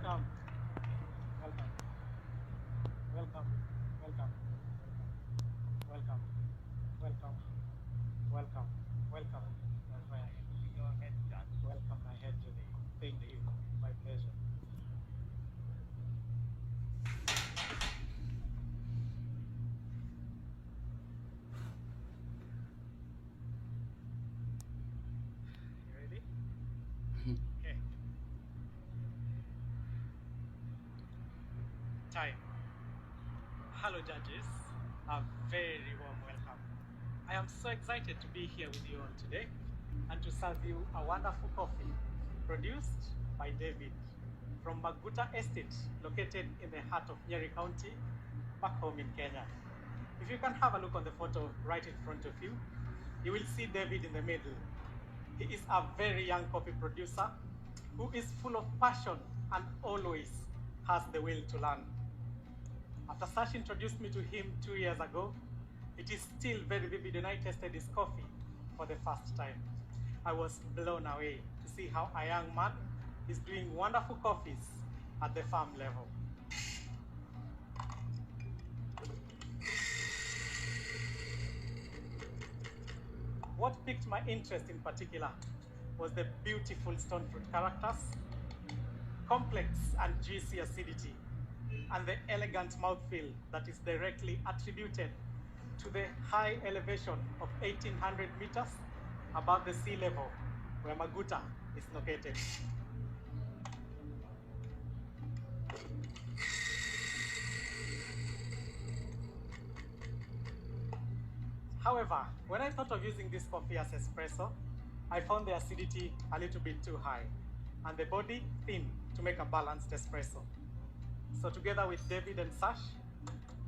Welcome, welcome, welcome, welcome, welcome, welcome, welcome, welcome. That's right. Go ahead, John. Welcome, my head to the. Thank you. My pleasure. You ready? Okay. Time. Hello, judges. A very warm welcome. I am so excited to be here with you all today and to serve you a wonderful coffee produced by David from Maguta Estate, located in the heart of Nyeri County, back home in Kenya. If you can have a look on the photo right in front of you, you will see David in the middle. He is a very young coffee producer who is full of passion and always has the will to learn. After Sash introduced me to him 2 years ago, it is still very vivid when I tasted his coffee for the first time. I was blown away to see how a young man is doing wonderful coffees at the farm level. What piqued my interest in particular was the beautiful stone fruit characters, complex and juicy acidity, and the elegant mouthfeel that is directly attributed to the high elevation of 1,800 meters above the sea level where Maguta is located. However, when I thought of using this coffee as espresso, I found the acidity a little bit too high and the body thin to make a balanced espresso. So together with David and Sash,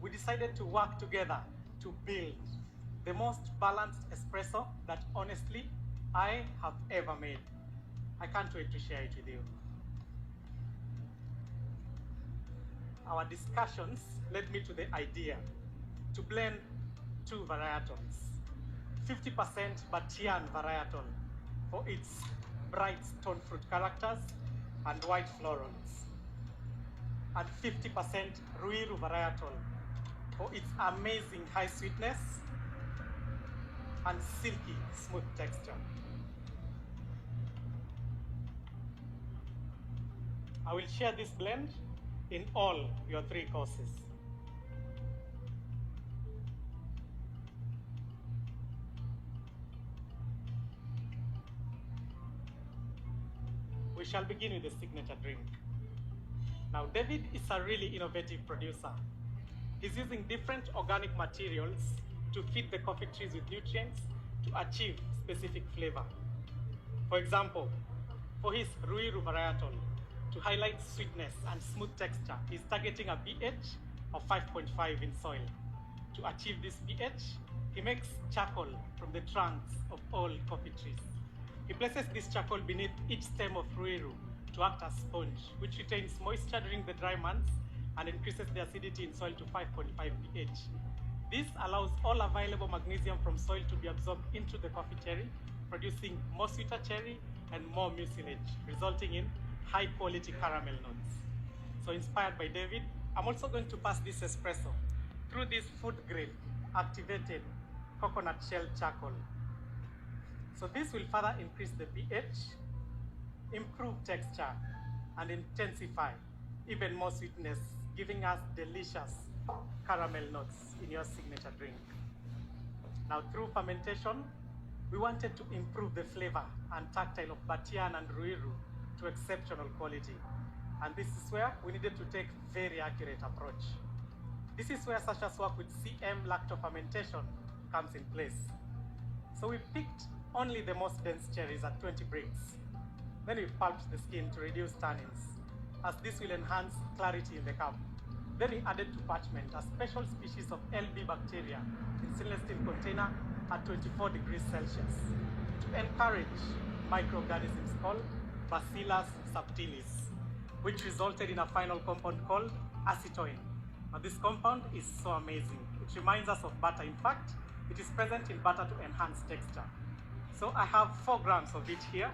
we decided to work together to build the most balanced espresso that honestly I have ever made. I can't wait to share it with you. Our discussions led me to the idea to blend two varietals. 50% Batian varietal for its bright stone fruit characters and white florals, and 50% Ruiru varietal for its amazing high sweetness and silky smooth texture. I will share this blend in all your 3 courses. We shall begin with the signature drink. Now, David is a really innovative producer. He's using different organic materials to feed the coffee trees with nutrients to achieve specific flavor. For example, for his Ruiru varietal, to highlight sweetness and smooth texture, he's targeting a pH of 5.5 in soil. To achieve this pH, he makes charcoal from the trunks of all coffee trees. He places this charcoal beneath each stem of Ruiru to act as sponge, which retains moisture during the dry months and increases the acidity in soil to 5.5 pH. This allows all available magnesium from soil to be absorbed into the coffee cherry, producing more sweeter cherry and more mucilage, resulting in high quality caramel notes. So inspired by David, I'm also going to pass this espresso through this food grade activated coconut shell charcoal. So this will further increase the pH, improve texture, and intensify even more sweetness, giving us delicious caramel notes in your signature drink. Now, through fermentation, we wanted to improve the flavor and tactile of Batian and Ruiru to exceptional quality. And this is where we needed to take very accurate approach. This is where Sasha's work with CM lacto-fermentation comes in place. So we picked only the most dense cherries at 20 bricks. Then we pulped the skin to reduce tannins, as this will enhance clarity in the cup. Then we added to parchment a special species of LB bacteria in stainless steel container at 24 degrees Celsius to encourage microorganisms called Bacillus subtilis, which resulted in a final compound called acetoin. Now this compound is so amazing. It reminds us of butter. In fact, it is present in butter to enhance texture. So I have 4 grams of it here.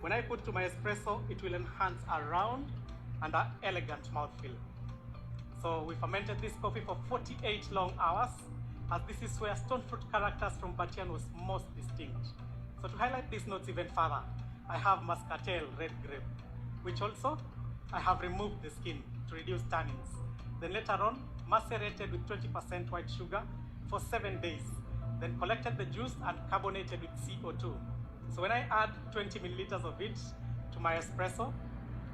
When I put to my espresso, it will enhance around and an elegant mouthfeel. So we fermented this coffee for 48 long hours, as this is where stone fruit characters from Batian was most distinct. So to highlight these notes even further, I have Muscatel red grape, which also I have removed the skin to reduce tannins. Then later on, macerated with 20% white sugar for 7 days. Then collected the juice and carbonated with CO2. So when I add 20 milliliters of it to my espresso,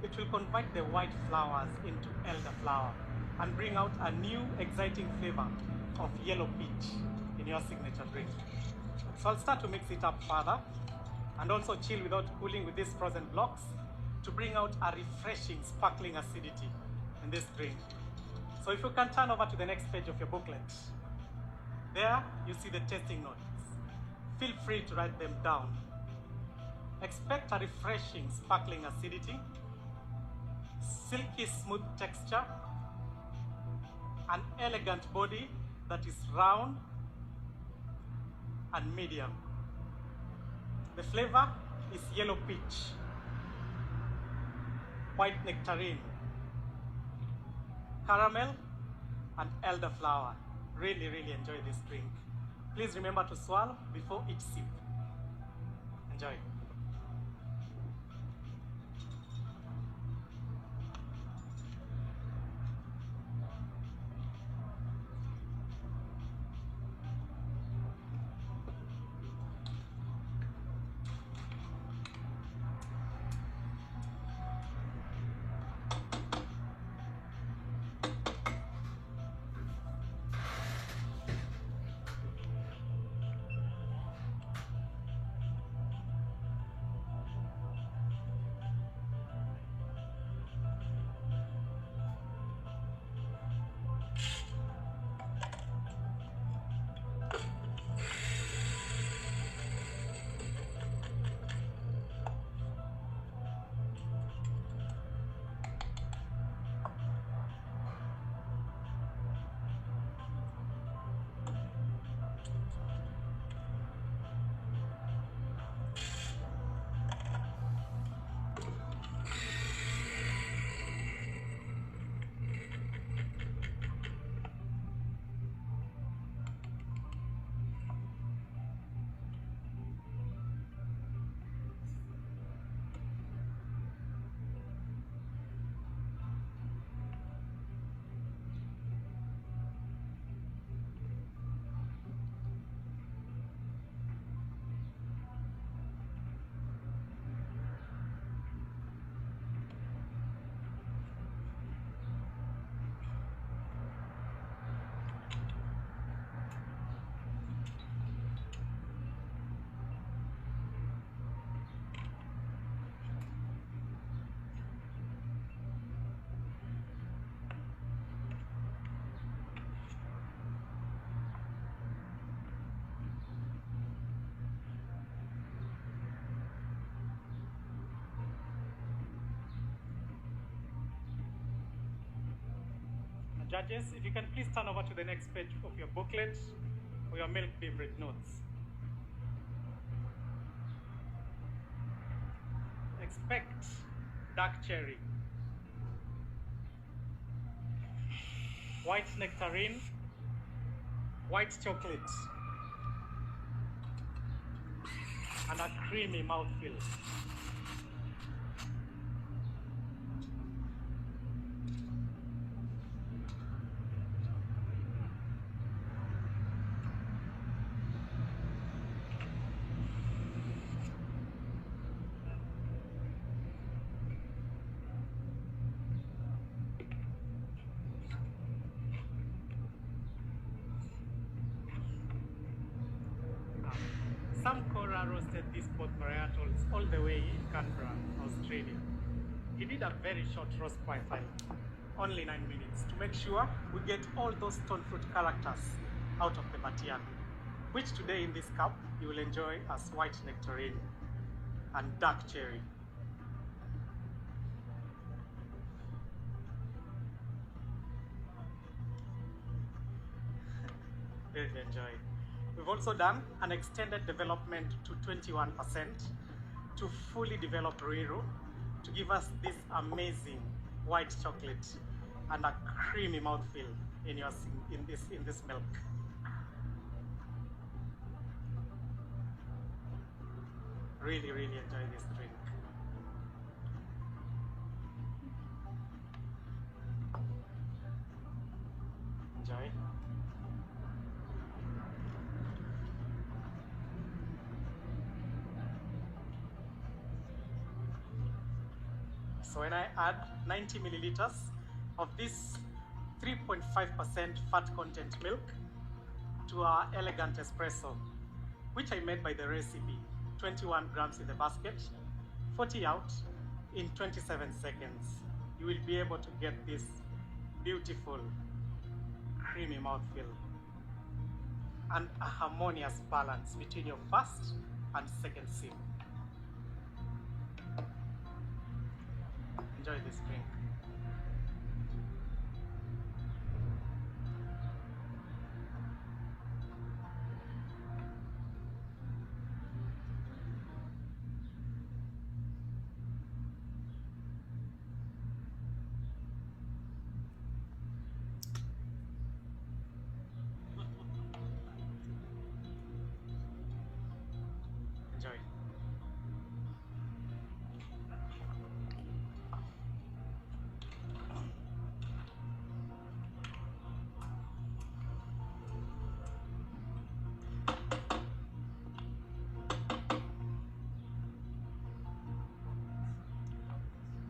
it will convert the white flowers into elderflower and bring out a new exciting flavor of yellow peach in your signature drink. So I'll start to mix it up further and also chill without cooling with these frozen blocks to bring out a refreshing, sparkling acidity in this drink. So if you can turn over to the next page of your booklet, there you see the tasting notes. Feel free to write them down. Expect a refreshing, sparkling acidity, silky smooth texture, an elegant body that is round and medium. The flavor is yellow peach, white nectarine, caramel, and elderflower. Really, really enjoy this drink. Please remember to swallow before each sip. Enjoy. Judges, if you can please turn over to the next page of your booklet for your milk beverage notes. Expect dark cherry, white nectarine, white chocolate, and a creamy mouthfeel. Sam Cora roasted these both varietals all the way in Canberra, Australia. He did a very short roast profile, only 9 minutes, to make sure we get all those stone fruit characters out of the Batian, which today in this cup you will enjoy as white nectarine and dark cherry. Very enjoy. We've also done an extended development to 21% to fully develop Ruiru to give us this amazing white chocolate, and a creamy mouthfeel in this milk. Really, really enjoy this drink. Enjoy. So when I add 90 milliliters of this 3.5% fat content milk to our elegant espresso, which I made by the recipe, 21 grams in the basket, 40 out in 27 seconds, you will be able to get this beautiful creamy mouthfeel and a harmonious balance between your first and second sip. Enjoy this drink. Enjoy.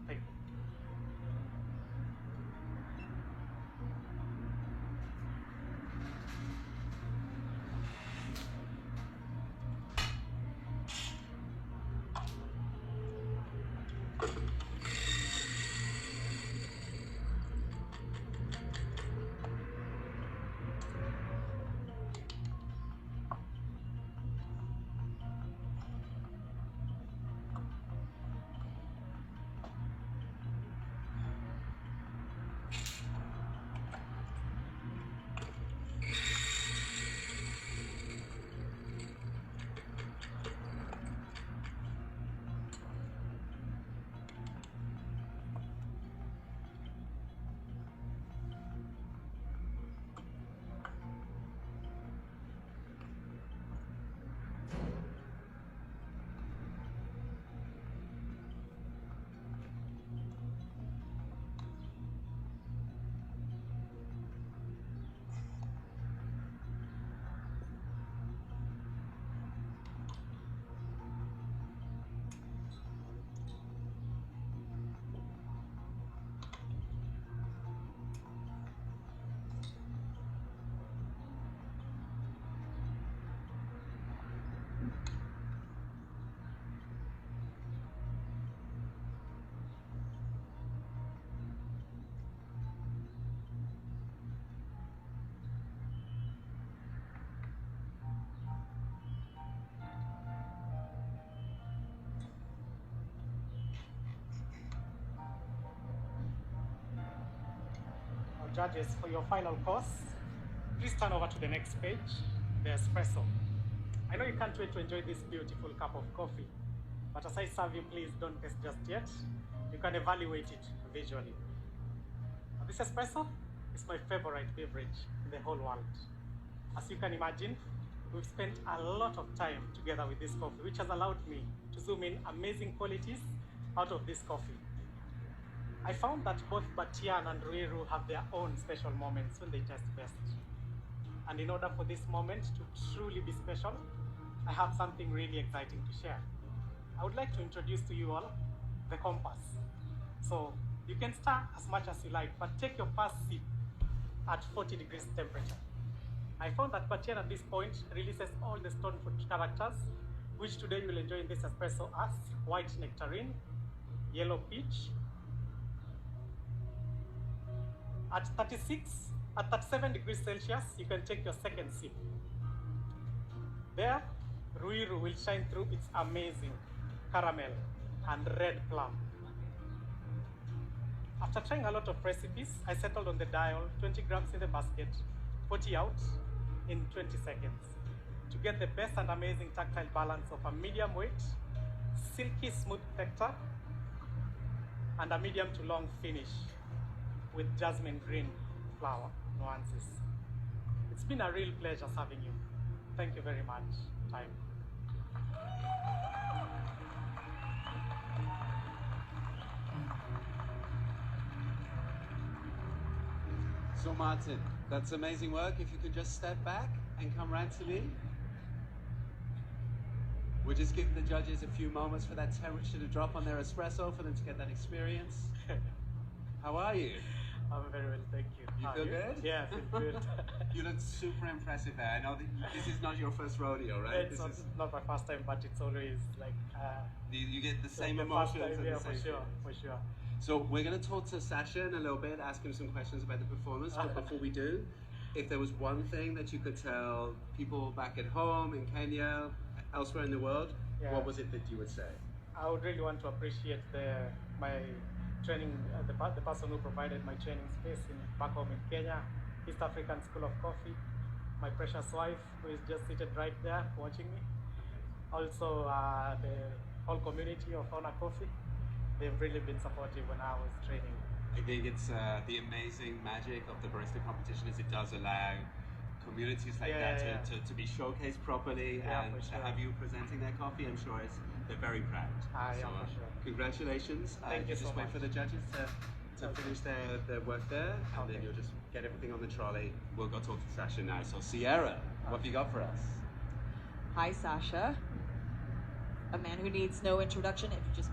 Thank you. Judges, for your final course, please turn over to the next page, the espresso. I know you can't wait to enjoy this beautiful cup of coffee, but as I serve you, please don't taste just yet. You can evaluate it visually. This espresso is my favorite beverage in the whole world. As you can imagine, we've spent a lot of time together with this coffee, which has allowed me to zoom in amazing qualities out of this coffee. I found that both Batian and Ruiru have their own special moments when they taste best. And in order for this moment to truly be special, I have something really exciting to share. I would like to introduce to you all the compass. So you can start as much as you like, but take your first sip at 40 degrees temperature. I found that Batian at this point releases all the stone fruit characters, which today you will enjoy in this espresso as white nectarine, yellow peach. At 37 degrees Celsius, you can take your second sip. There, Ruiru will shine through its amazing caramel and red plum. After trying a lot of recipes, I settled on the dial, 20 grams in the basket, 40 out in 20 seconds. To get the best and amazing tactile balance of a medium weight, silky smooth texture, and a medium to long finish with jasmine green flower nuances. It's been a real pleasure serving you. Thank you very much. Time. So Martin, that's amazing work. If you could just step back and come round to me. We'll just give the judges a few moments for that temperature to drop on their espresso, for them to get that experience. How are you? I'm very well, thank you. You feel good? Yeah, I feel good. You look super impressive there. I know that this is not your first rodeo, right? It's not my first time, but it's always like... you get the same like emotions time, and yeah, the same for sure. So we're going to talk to Sasha in a little bit, ask him some questions about the performance, but before we do, if there was one thing that you could tell people back at home, in Kenya, elsewhere in the world, what was it that you would say? I would really want to appreciate my training, the person who provided my training space back home in Kenya, East African School of Coffee, my precious wife who is just seated right there watching me. Also the whole community of Honor Coffee. They've really been supportive when I was training. I think it's the amazing magic of the barista competition is it does allow communities like that to be showcased properly and to have you presenting their coffee. I'm sure they're very proud. For sure. Congratulations. Thank you just so wait much. for the judges to finish their work there, and then you'll just get everything on the trolley. We'll go talk to Sasha now. So Sierra, what have you got for us? Hi, Sasha. A man who needs no introduction. If you just